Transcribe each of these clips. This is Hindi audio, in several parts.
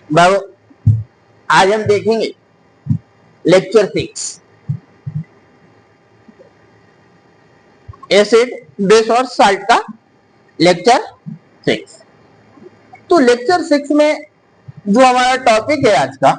बाबू आज हम देखेंगे लेक्चर 6 एसिड बेस और साल्ट का लेक्चर 6। तो लेक्चर 6 में जो हमारा टॉपिक है आज का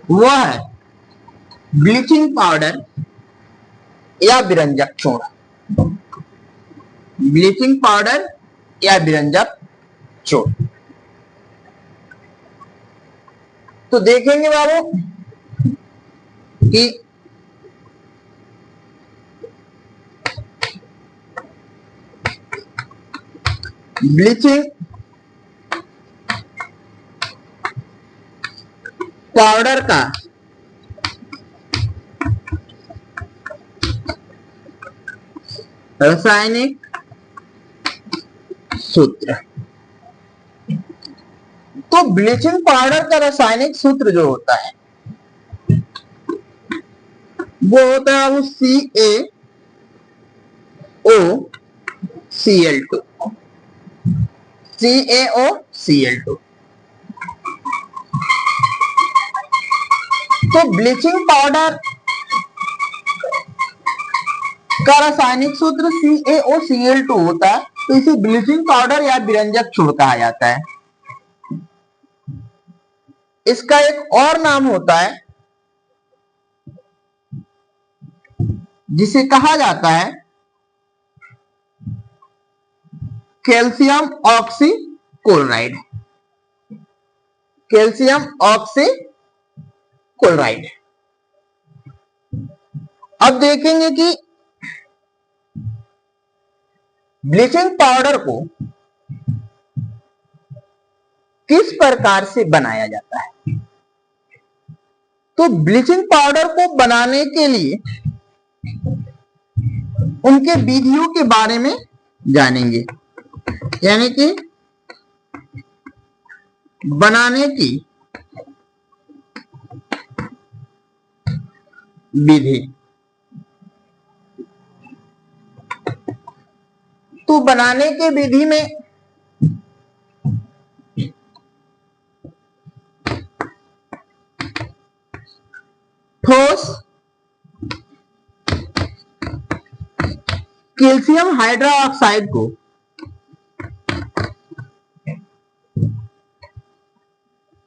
वह है ब्लीचिंग पाउडर या विरंजक चूर्ण। ब्लीचिंग पाउडर या विरंजक चूर्ण। तो देखेंगे बाबू कि ब्लीचिंग पाउडर का रासायनिक सूत्र। तो ब्लीचिंग पाउडर का रासायनिक सूत्र जो होता है वो होता है वो CaOCl2। CaOCl2। तो ब्लीचिंग पाउडर का रासायनिक सूत्र CaOCl2 होता है, तो इसे ब्लीचिंग पाउडर या विरंजक चूर्ण कहा जाता है। इसका एक और नाम होता है जिसे कहा जाता है कैल्शियम ऑक्सीक्लोराइड। Calcium oxychloride. अब देखेंगे कि ब्लीचिंग पाउडर को किस प्रकार से बनाया जाता है। तो ब्लीचिंग पाउडर को बनाने के लिए उनके विधियों के बारे में जानेंगे, यानी कि बनाने की विधि। तो बनाने के विधि में ठोस कैल्शियम हाइड्रोक्साइड को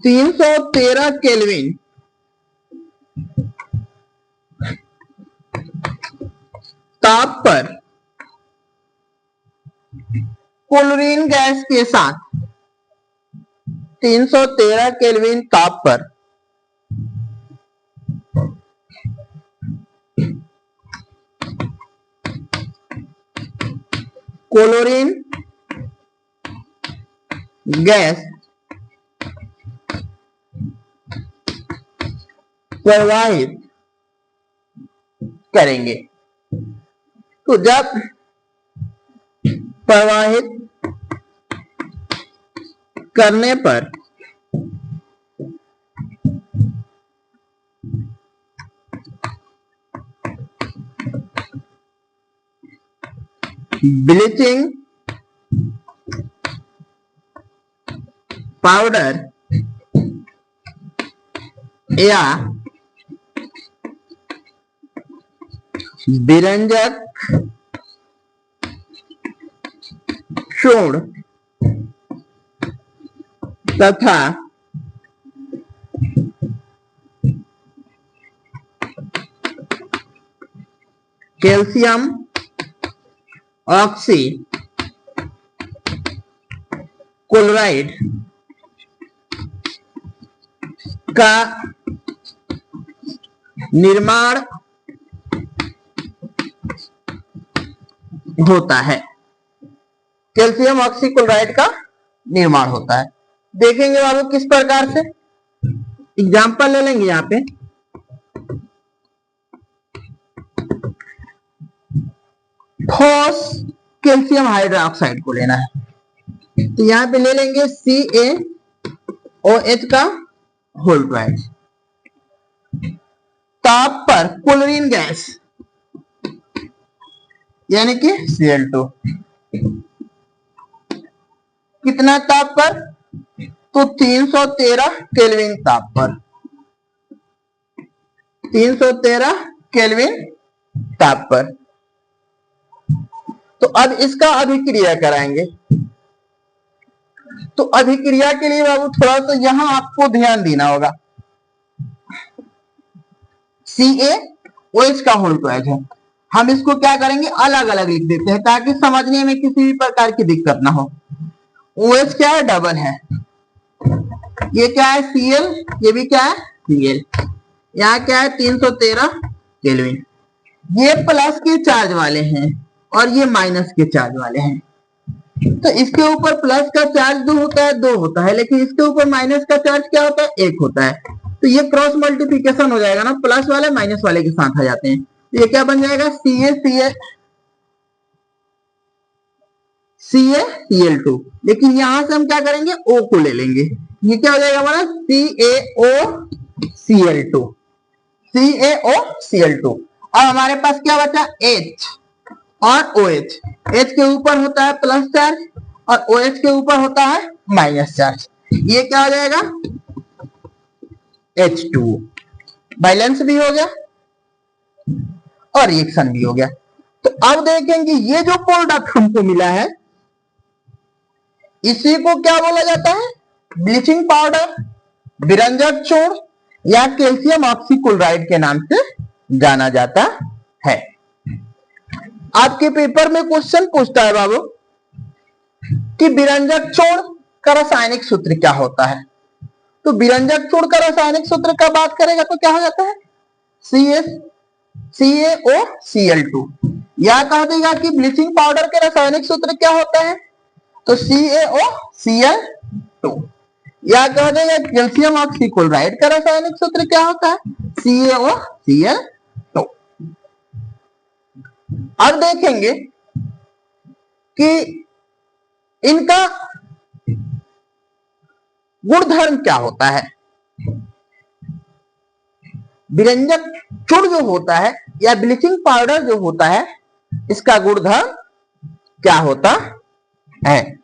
तीन सौ 13 केल्विन ताप पर क्लोरीन गैस के साथ 313 केल्विन ताप पर क्लोरीन गैस प्रवाहित करेंगे। तो जब प्रवाहित करने पर ब्लीचिंग पाउडर या विरंजक चूर्ण तथा कैल्शियम ऑक्सीक्लोराइड का निर्माण होता है। कैल्शियम ऑक्सीक्लोराइड का निर्माण होता है। देखेंगे बाबू किस प्रकार से। एग्जाम्पल ले लेंगे यहां पे। ठोस कैल्शियम हाइड्रोक्साइड को लेना है, तो यहां पे ले लेंगे CaOH का होल ट्वाइस। ताप पर क्लोरीन गैस यानी कि Cl2। कितना ताप पर तो 313 केल्विन ताप पर, 313 केल्विन ताप पर। तो अब इसका अभिक्रिया कराएंगे। तो अभिक्रिया के लिए बाबू थोड़ा तो यहां आपको ध्यान देना होगा। CaOH का होल ट्वाइस है, हम इसको क्या करेंगे अलग अलग लिख देते हैं ताकि समझने में किसी भी प्रकार की दिक्कत ना हो। OH क्या है डबल है, ये क्या है Cl, ये भी क्या है Cl, यहाँ क्या है 313 केल्विन। ये प्लस के चार्ज वाले हैं और ये माइनस के चार्ज वाले हैं। तो इसके ऊपर प्लस का चार्ज जो होता है 2 होता है, लेकिन इसके ऊपर माइनस का चार्ज क्या होता है 1 होता है। तो ये क्रॉस मल्टीप्लिकेशन हो जाएगा ना, प्लस वाले माइनस वाले के साथ आ जाते हैं। तो ये क्या बन जाएगा CaCl2, लेकिन यहां से हम क्या करेंगे O को ले लेंगे। ये क्या हो जाएगा हमारा CaOCl2। अब हमारे पास क्या बचा H और OH। H के ऊपर होता है प्लस चार्ज और OH के ऊपर होता है माइनस चार्ज। ये क्या हो जाएगा H2O। बैलेंस भी हो गया और रिएक्शन भी हो गया। तो अब देखेंगे ये जो प्रोडक्ट हमको मिला है इसी को क्या बोला जाता है, ब्लीचिंग पाउडर, विरंजक चूर्ण या कैल्शियम ऑक्सीक्लोराइड के नाम से जाना जाता है। आपके पेपर में क्वेश्चन पूछता है बाबू कि विरंजक चूर्ण का रासायनिक सूत्र क्या होता है। तो विरंजक चूर्ण का रासायनिक सूत्र का बात करेगा तो क्या हो जाता है CaOCl2, या कह देगा कि ब्लीचिंग पाउडर के रासायनिक सूत्र क्या होता है तो CaOCl2, या कह देगा कैल्शियम ऑक्सीक्लोराइड का रासायनिक सूत्र क्या होता है CaOCl2। अब देखेंगे कि इनका गुणधर्म क्या होता है। विरंजक चूर्ण जो होता है या ब्लीचिंग पाउडर जो होता है इसका गुणधर्म क्या होता है।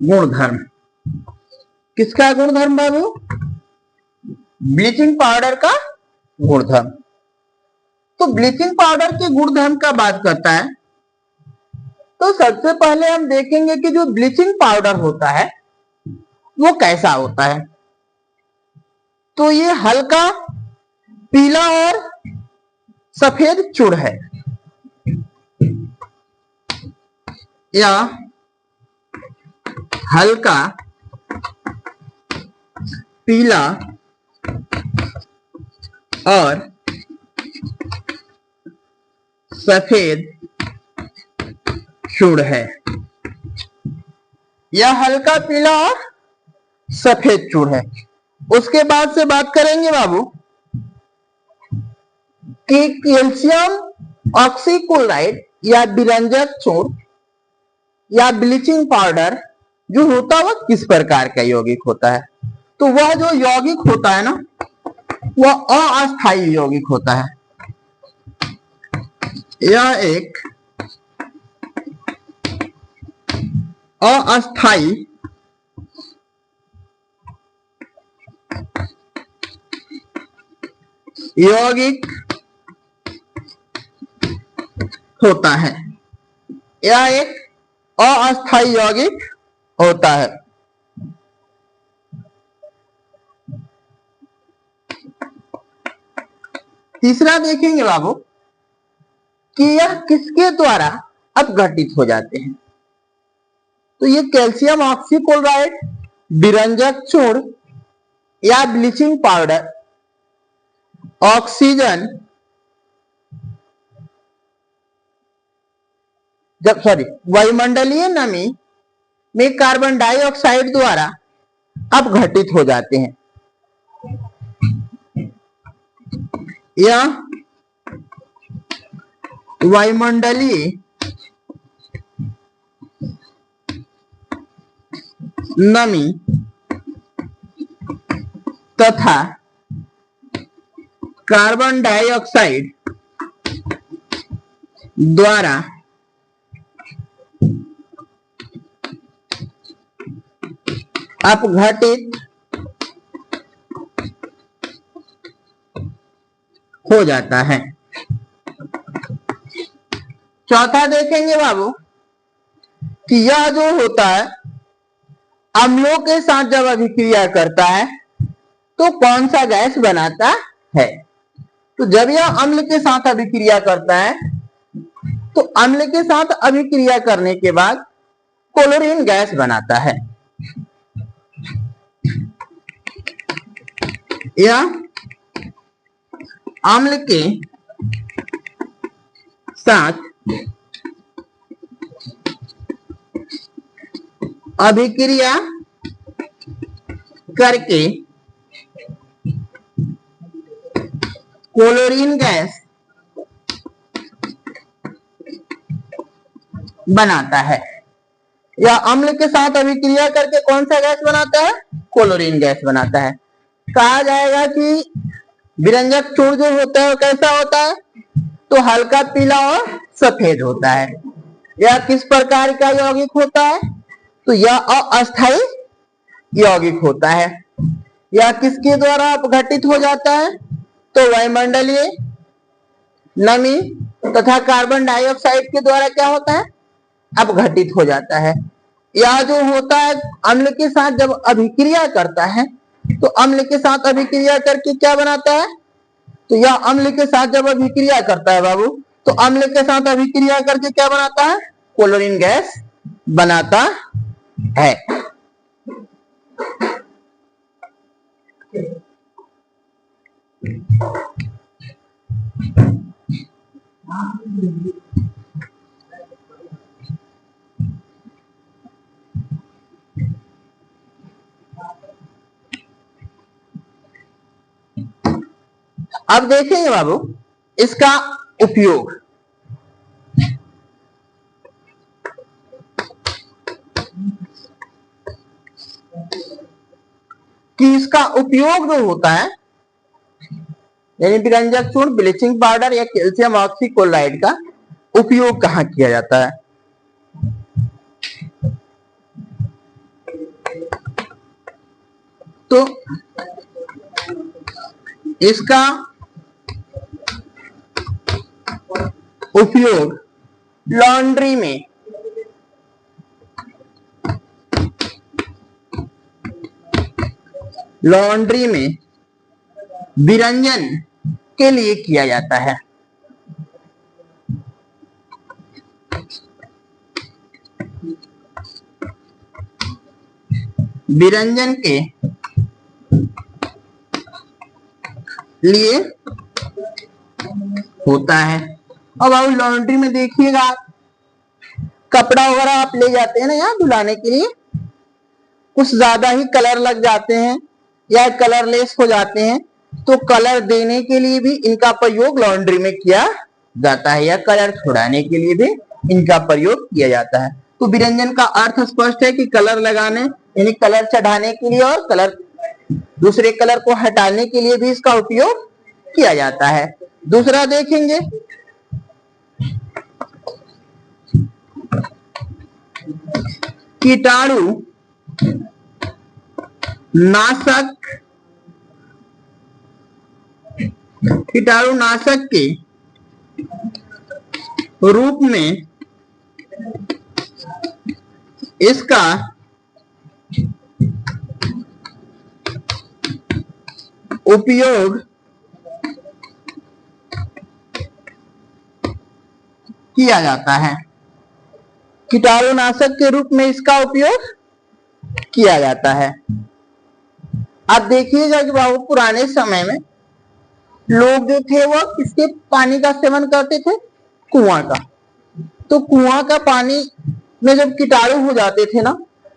गुणधर्म, किसका गुणधर्म बाबू, ब्लीचिंग पाउडर का गुणधर्म। तो ब्लीचिंग पाउडर के गुणधर्म का बात करता है तो सबसे पहले हम देखेंगे कि जो ब्लीचिंग पाउडर होता है वो कैसा होता है। तो ये हल्का पीला और सफेद चूर्ण है, या हल्का पीला और सफेद चूर्ण है, यह हल्का पीला और सफेद चूर्ण है। उसके बाद से बात करेंगे बाबू कि कैल्शियम ऑक्सीक्लोराइड या विरंजक चूर्ण या ब्लीचिंग पाउडर जो होता है वह किस प्रकार का यौगिक होता है। तो वह जो यौगिक होता है ना वह अस्थायी यौगिक होता है। यह एक अस्थायी यौगिक होता है, यह एक अस्थायी यौगिक होता है। तीसरा देखेंगे बाबू कि यह किसके द्वारा अपघटित हो जाते हैं। तो ये कैल्शियम ऑक्सीक्लोराइड, विरंजक चूर्ण या ब्लीचिंग पाउडर ऑक्सीजन वायुमंडलीय नमी में कार्बन डाइऑक्साइड द्वारा अपघटित हो जाते हैं। या वायुमंडलीय नमी तथा कार्बन डाइऑक्साइड द्वारा अपघटित हो जाता है। चौथा देखेंगे बाबू कि यह जो होता है अम्लों के साथ जब अभिक्रिया करता है तो कौन सा गैस बनाता है। तो जब यह अम्ल के साथ अभिक्रिया करता है तो अम्ल के साथ अभिक्रिया करने के बाद क्लोरीन गैस बनाता है। यह अम्ल के साथ अभिक्रिया करके क्लोरीन गैस बनाता है। या अम्ल के साथ अभिक्रिया करके कौन सा गैस बनाता है, क्लोरीन गैस बनाता है। कहा जाएगा कि विरंजक चूर्ण जो होता है वो कैसा होता है, तो हल्का पीला और सफेद होता है। यह किस प्रकार का यौगिक होता है, तो यह अस्थायी यौगिक होता है। यह किसके द्वारा अपघटित हो जाता है, तो वायुमंडलीय नमी तथा कार्बन डाइऑक्साइड के द्वारा क्या होता है, अपघटित हो जाता है। यह जो होता है अम्ल के साथ जब अभिक्रिया करता है तो अम्ल के साथ अभिक्रिया करके क्या बनाता है, तो यह अम्ल के साथ जब अभिक्रिया करता है बाबू तो अम्ल के साथ अभिक्रिया करके क्या बनाता है, क्लोरीन गैस बनाता है। अब देखेंगे बाबू इसका उपयोग। कि इसका उपयोग जो होता है यानी विरंजक चूर्ण, ब्लीचिंग पाउडर या कैल्शियम ऑक्सीक्लोराइड का उपयोग कहाँ किया जाता है, तो इसका उपयोग लॉन्ड्री में विरंजन के लिए किया जाता है। विरंजन के लिए होता है। अब आप लॉन्ड्री में देखिएगा कपड़ा वगैरह आप ले जाते हैं ना यहाँ धुलाने के लिए, कुछ ज्यादा ही कलर लग जाते हैं या कलरलेस हो जाते हैं, तो कलर देने के लिए भी इनका प्रयोग लॉन्ड्री में किया जाता है या कलर छुड़ाने के लिए भी इनका प्रयोग किया जाता है। तो विरंजन का अर्थ स्पष्ट है कि कलर लगाने यानी कलर चढ़ाने के लिए और कलर दूसरे कलर को हटाने के लिए भी इसका उपयोग किया जाता है। दूसरा देखेंगे कीटाणु नाशक के रूप में इसका उपयोग किया जाता है। कीटाणुनाशक के रूप में इसका उपयोग किया जाता है। अब देखिएगा कि बाबू पुराने समय में लोग जो थे वो किसके पानी का सेवन करते थे, कुआं का। तो कुआं का पानी में जब कीटाणु हो जाते थे ना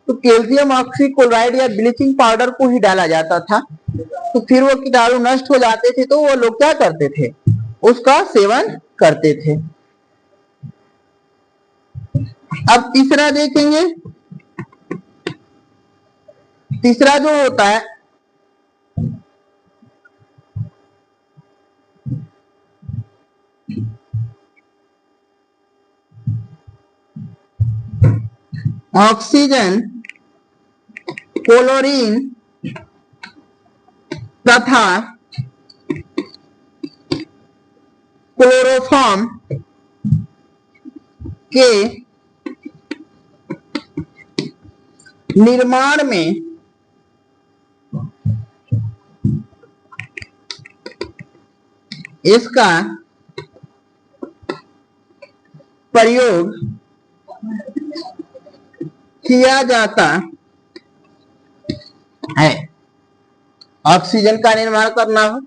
तो कैल्शियम ऑक्सीक्लोराइड या ब्लीचिंग पाउडर को ही डाला जाता था तो फिर वो कीटाणु नष्ट हो जाते थे तो वो लोग क्या करते थे, उसका सेवन करते थे। अब तीसरा देखेंगे, तीसरा जो होता है ऑक्सीजन, क्लोरीन तथा क्लोरोफॉर्म के निर्माण में इसका प्रयोग किया जाता है। ऑक्सीजन का निर्माण करना हो,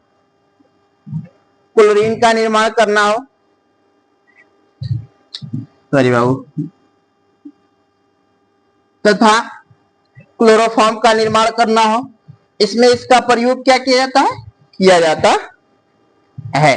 क्लोरीन का निर्माण करना हो, सॉरी बाबू, तथा क्लोरोफॉर्म का निर्माण करना हो, इसमें इसका प्रयोग क्या किया जाता है, किया जाता है।